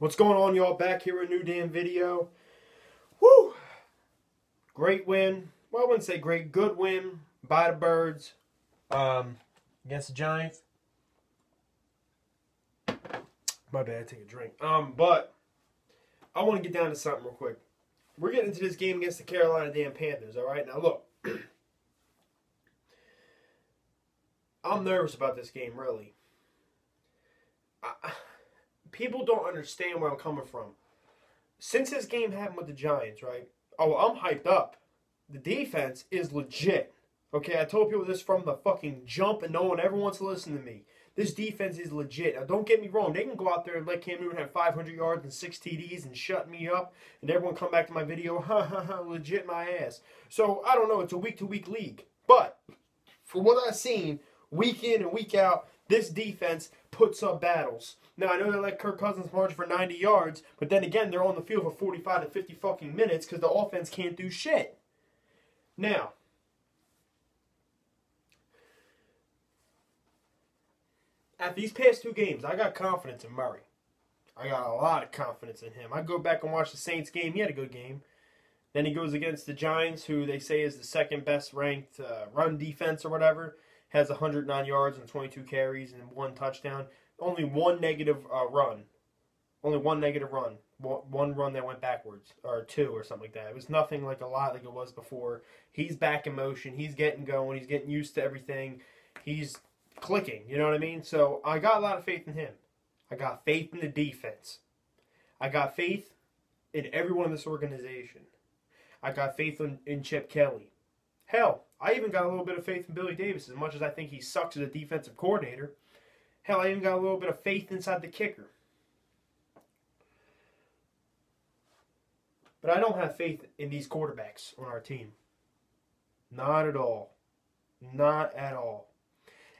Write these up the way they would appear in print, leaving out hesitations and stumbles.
What's going on, y'all? Back here with a new damn video. Woo! Great win. Well, I wouldn't say great. Good win by the Birds against the Giants. My bad, take a drink. But I want to get down to something real quick. We're getting into this game against the Carolina damn Panthers, all right? Now, look. I'm nervous about this game, really. People don't understand where I'm coming from. Since this game happened with the Giants, right? Oh, I'm hyped up. The defense is legit. Okay, I told people this from the fucking jump, and no one ever wants to listen to me. This defense is legit. Now, don't get me wrong. They can go out there and let Cam Newton have 500 yards and 6 TDs and shut me up, and everyone come back to my video, ha ha ha, legit my ass. So, I don't know. It's a week-to-week league. But, for what I've seen, week in and week out, this defense puts up battles. Now, I know they let Kirk Cousins march for 90 yards, but then again, they're on the field for 45 to 50 fucking minutes because the offense can't do shit. Now, at these past two games, I got confidence in Murray. I got a lot of confidence in him. I go back and watch the Saints game. He had a good game. Then he goes against the Giants, who they say is the second best ranked run defense or whatever. Has 109 yards and 22 carries and 1 touchdown. Only one negative run. Only one negative run. One run that went backwards. Or 2 or something like that. It was nothing like a lot like it was before. He's back in motion. He's getting going. He's getting used to everything. He's clicking. You know what I mean? So I got a lot of faith in him. I got faith in the defense. I got faith in everyone in this organization. I got faith in Chip Kelly. Hell, I even got a little bit of faith in Billy Davis, as much as I think he sucks as a defensive coordinator. Hell, I even got a little bit of faith inside the kicker. But I don't have faith in these quarterbacks on our team. Not at all. Not at all.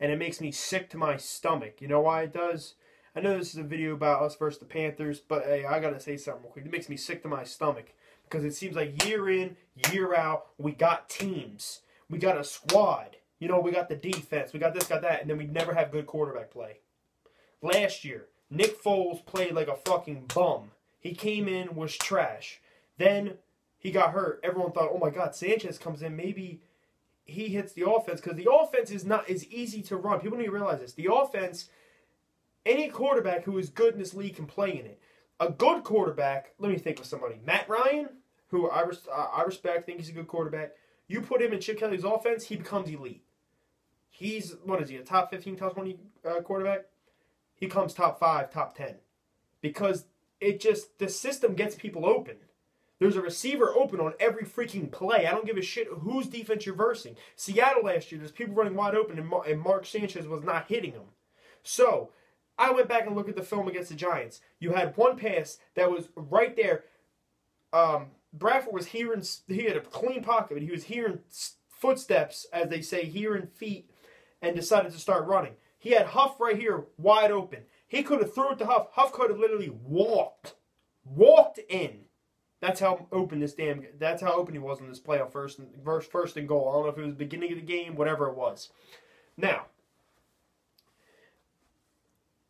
And it makes me sick to my stomach. You know why it does? I know this is a video about us versus the Panthers, but hey, I gotta say something real quick. It makes me sick to my stomach. Because it seems like year in, year out, we got teams. We got a squad. You know, we got the defense. We got this, got that. And then we never have good quarterback play. Last year, Nick Foles played like a fucking bum. He came in, was trash. Then he got hurt. Everyone thought, oh my God, Sanchez comes in. Maybe he hits the offense. Because the offense is not as easy to run. People need to realize this. The offense, any quarterback who is good in this league can play in it. A good quarterback, let me think of somebody. Matt Ryan, who I respect, think he's a good quarterback. You put him in Chip Kelly's offense, he becomes elite. He's, what is he, a top 15, top 20 quarterback? He comes top 5, top 10. Because it just, the system gets people open. There's a receiver open on every freaking play. I don't give a shit whose defense you're versing. Seattle last year, there's people running wide open, and Mark Sanchez was not hitting them. So, I went back and looked at the film against the Giants. You had one pass that was right there. Bradford was hearing, he had a clean pocket, but he was hearing footsteps, as they say, hearing feet, and decided to start running. He had Huff right here, wide open. He could have threw it to Huff. Huff could have literally walked in. That's how open that's how open he was in this play on first and goal. I don't know if it was the beginning of the game, whatever it was. Now,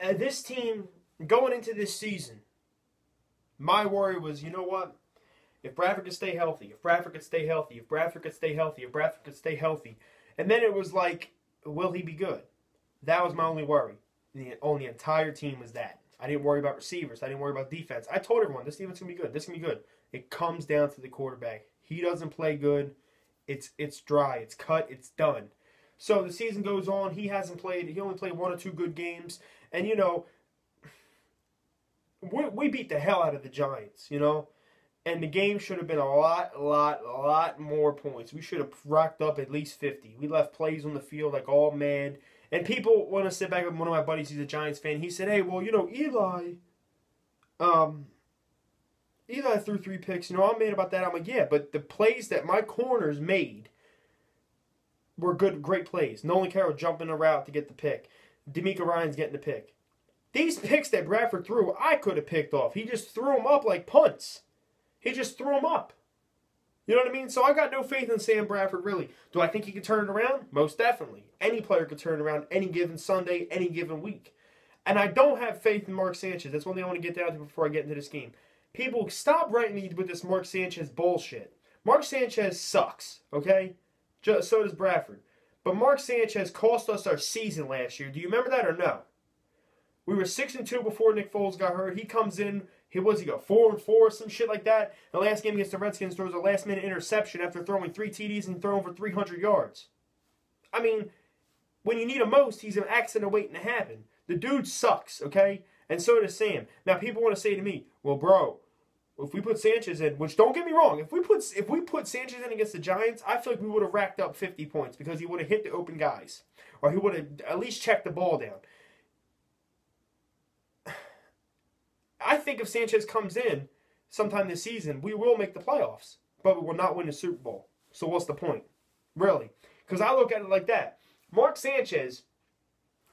this team, going into this season, my worry was, you know what? If Bradford could stay healthy, if Bradford could stay healthy, if Bradford could stay healthy, if Bradford could stay healthy. And then it was like, will he be good? That was my only worry. On the entire team was that. I didn't worry about receivers. I didn't worry about defense. I told everyone, this defense is going to be good. This is going to be good. It comes down to the quarterback. He doesn't play good. It's dry. It's cut. It's done. So the season goes on. He hasn't played. He only played 1 or 2 good games. And, you know, we beat the hell out of the Giants, you know. And the game should have been a lot more points. We should have racked up at least 50. We left plays on the field like all mad. And people want to sit back with one of my buddies, he's a Giants fan. He said, hey, well, you know, Eli threw 3 picks. You know, I'm mad about that. I'm like, yeah, but the plays that my corners made were good, great plays. Nolan Carroll jumping a route to get the pick. D'Amico Ryan's getting the pick. These picks that Bradford threw, I could have picked off. He just threw them up like punts. He just threw them up. You know what I mean? So I got no faith in Sam Bradford, really. Do I think he could turn it around? Most definitely. Any player could turn it around any given Sunday, any given week. And I don't have faith in Mark Sanchez. That's one thing I want to get down to before I get into this game. People, stop writing me with this Mark Sanchez bullshit. Mark Sanchez sucks, okay? So does Bradford. But Mark Sanchez cost us our season last year. Do you remember that or no? We were 6-2 before Nick Foles got hurt. He comes in, he 4-4, some shit like that. The last game against the Redskins throws a last-minute interception after throwing 3 TDs and throwing for 300 yards. I mean, when you need him most, he's an accident waiting to happen. The dude sucks, okay? And so does Sam. Now, people want to say to me, well, bro, if we put Sanchez in, which don't get me wrong, if we put Sanchez in against the Giants, I feel like we would have racked up 50 points because he would have hit the open guys. Or he would have at least checked the ball down. I think if Sanchez comes in sometime this season, we will make the playoffs. But we will not win the Super Bowl. So what's the point? Really? Because I look at it like that. Mark Sanchez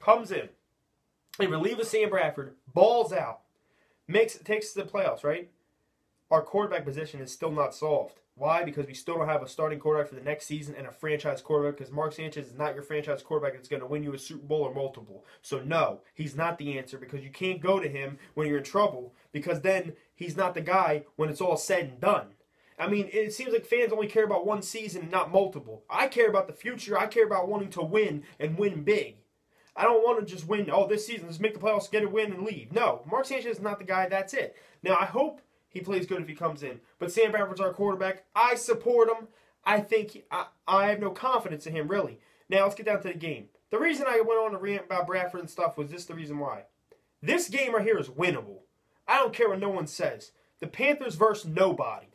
comes in. He relieves Sam Bradford, balls out, takes the playoffs, right? Our quarterback position is still not solved. Why? Because we still don't have a starting quarterback for the next season and a franchise quarterback, because Mark Sanchez is not your franchise quarterback that's going to win you a Super Bowl or multiple. So no, he's not the answer, because you can't go to him when you're in trouble, because then he's not the guy when it's all said and done. I mean, it seems like fans only care about one season and not multiple. I care about the future. I care about wanting to win and win big. I don't want to just win, this season, let's make the playoffs, get a win, and leave. No, Mark Sanchez is not the guy, that's it. Now, I hope he plays good if he comes in. But Sam Bradford's our quarterback. I support him. I think, I have no confidence in him, really. Now, let's get down to the game. The reason I went on to rant about Bradford and stuff was this the reason why. This game right here is winnable. I don't care what no one says. The Panthers versus nobody.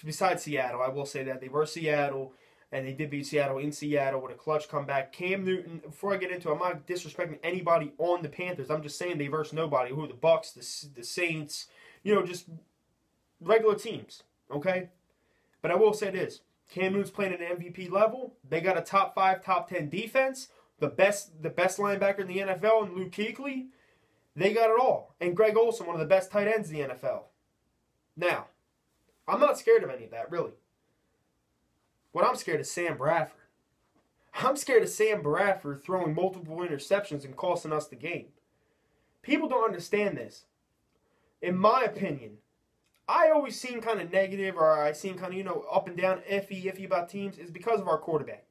Besides Seattle, I will say that. They versus Seattle. And they did beat Seattle in Seattle with a clutch comeback. Cam Newton, before I get into it, I'm not disrespecting anybody on the Panthers. I'm just saying they versus nobody. Who are the Bucks, the Saints, just regular teams, okay? But I will say this. Cam Newton's playing at an MVP level. They got a top 5, top 10 defense. The best linebacker in the NFL, and Luke Kuechly. They got it all. And Greg Olsen, one of the best tight ends in the NFL. Now, I'm not scared of any of that, really. What I'm scared of Sam Bradford. I'm scared of Sam Bradford throwing multiple interceptions and costing us the game. People don't understand this. In my opinion, I always seem kind of negative, or I seem kind of, up and down, iffy about teams, is because of our quarterback.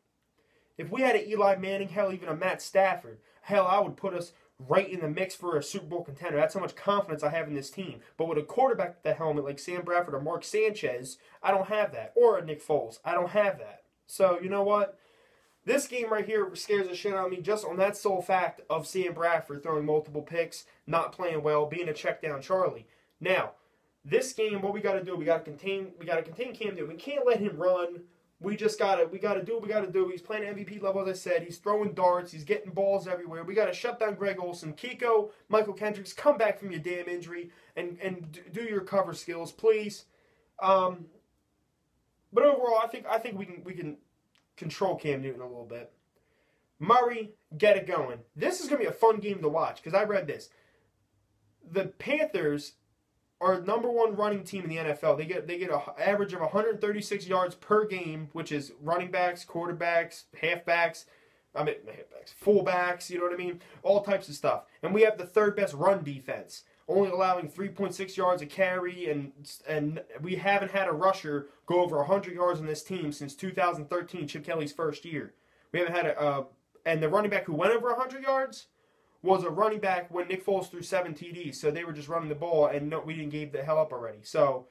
If we had an Eli Manning, hell, even a Matt Stafford, hell, I would put us right in the mix for a Super Bowl contender. That's how much confidence I have in this team. But with a quarterback at the helmet like Sam Bradford or Mark Sanchez, I don't have that. Or a Nick Foles. I don't have that. So, you know what? This game right here scares the shit out of me just on that sole fact of Sam Bradford throwing multiple picks, not playing well, being a check down Charlie. Now, this game, what we got to do, we got to contain Cam Newton. We can't let him run. We do what we got to do. He's playing MVP level, as I said. He's throwing darts. He's getting balls everywhere. We got to shut down Greg Olsen. Kiko, Michael Kendricks, come back from your damn injury and do your cover skills, please. But overall, I think we can control Cam Newton a little bit. Murray, get it going. This is going to be a fun game to watch, because I read this. The Panthers are number 1 running team in the NFL. They get an average of 136 yards per game, which is running backs, quarterbacks, fullbacks, you know what I mean? All types of stuff. And we have the 3rd best run defense, only allowing 3.6 yards a carry, and we haven't had a rusher go over 100 yards on this team since 2013, Chip Kelly's first year. We haven't had and the running back who went over 100 yards was a running back when Nick Foles threw 7 TDs. So they were just running the ball, and we didn't give the hell up already. So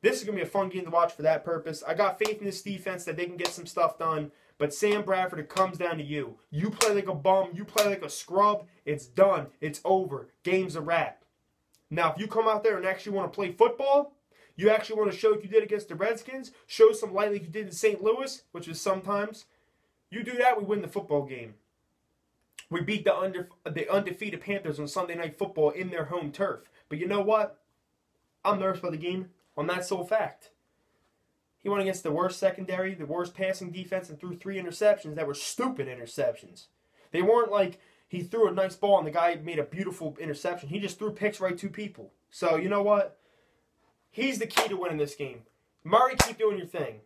this is going to be a fun game to watch for that purpose. I got faith in this defense that they can get some stuff done. But Sam Bradford, it comes down to you. You play like a bum. You play like a scrub. It's done. It's over. Game's a wrap. Now, if you come out there and actually want to play football, you actually want to show what you did against the Redskins, show some light like you did in St. Louis, which is sometimes, you do that, we win the football game. We beat the undefeated Panthers on Sunday Night Football in their home turf. But you know what? I'm nervous about the game on that sole fact. He went against the worst secondary, the worst passing defense, and threw 3 interceptions that were stupid interceptions. They weren't like he threw a nice ball and the guy made a beautiful interception. He just threw picks right to people. So, you know what? He's the key to winning this game. Murray, keep doing your thing.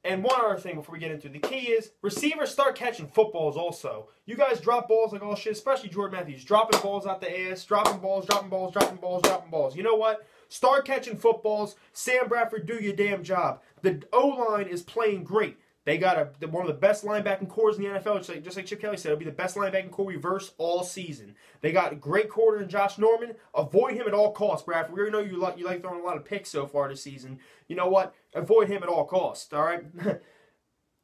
And one other thing before we get into it. The key is receivers start catching footballs also. You guys drop balls like all shit, especially Jordan Matthews. Dropping balls out the ass, dropping balls, dropping balls, dropping balls, dropping balls. You know what? Start catching footballs. Sam Bradford, do your damn job. The O-line is playing great. They got one of the best linebacking cores in the NFL. Just like Chip Kelly said, it'll be the best linebacking core reverse all season. They got a great quarter in Josh Norman. Avoid him at all costs, Bradford. We already know you like throwing a lot of picks so far this season. You know what? Avoid him at all costs, all right?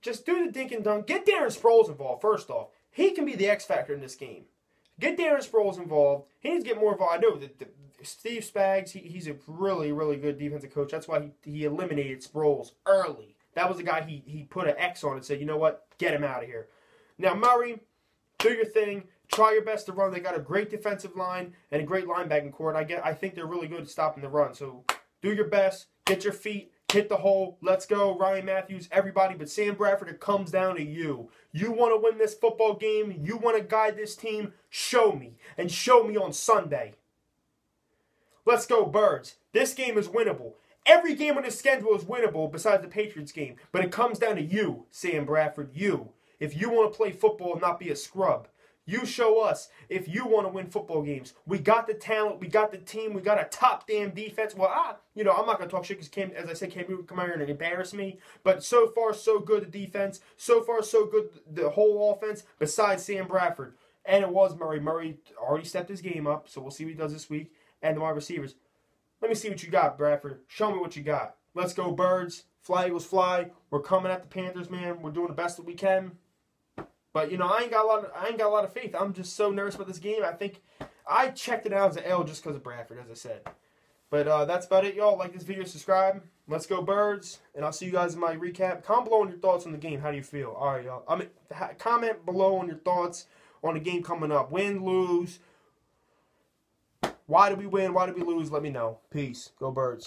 Just do the dink and dunk. Get Darren Sproles involved, first off. He can be the X factor in this game. Get Darren Sproles involved. He needs to get more involved. I know that Steve Spags, he's a really, really good defensive coach. That's why he eliminated Sproles early. That was the guy he put an X on and said, you know what, get him out of here. Now, Murray, do your thing. Try your best to run. They got a great defensive line and a great linebacking core. I think they're really good at stopping the run. So do your best. Get your feet. Hit the hole. Let's go. Ryan Matthews, everybody. But Sam Bradford, it comes down to you. You want to win this football game. You want to guide this team. Show me. And show me on Sunday. Let's go, Birds. This game is winnable. Every game on the schedule is winnable besides the Patriots game. But it comes down to you, Sam Bradford, you. If you want to play football and not be a scrub. You show us if you want to win football games. We got the talent. We got the team. We got a top damn defense. Well, I'm not going to talk shit because, as I said, Cam Newton come out here and embarrass me. But so far, so good the defense. So far, so good the whole offense besides Sam Bradford. And it was Murray. Murray already stepped his game up, so we'll see what he does this week. And the wide receivers. Let me see what you got, Bradford. Show me what you got. Let's go, Birds. Fly, Eagles, fly. We're coming at the Panthers, man. We're doing the best that we can. But I ain't got a lot of faith. I'm just so nervous about this game. I think I checked it out as an L just because of Bradford, as I said. But that's about it, y'all. Like this video, subscribe. Let's go, Birds. And I'll see you guys in my recap. Comment below on your thoughts on the game. How do you feel? All right, y'all. Comment below on your thoughts on the game coming up. Win, lose. Why did we win? Why did we lose? Let me know. Peace. Go, Birds.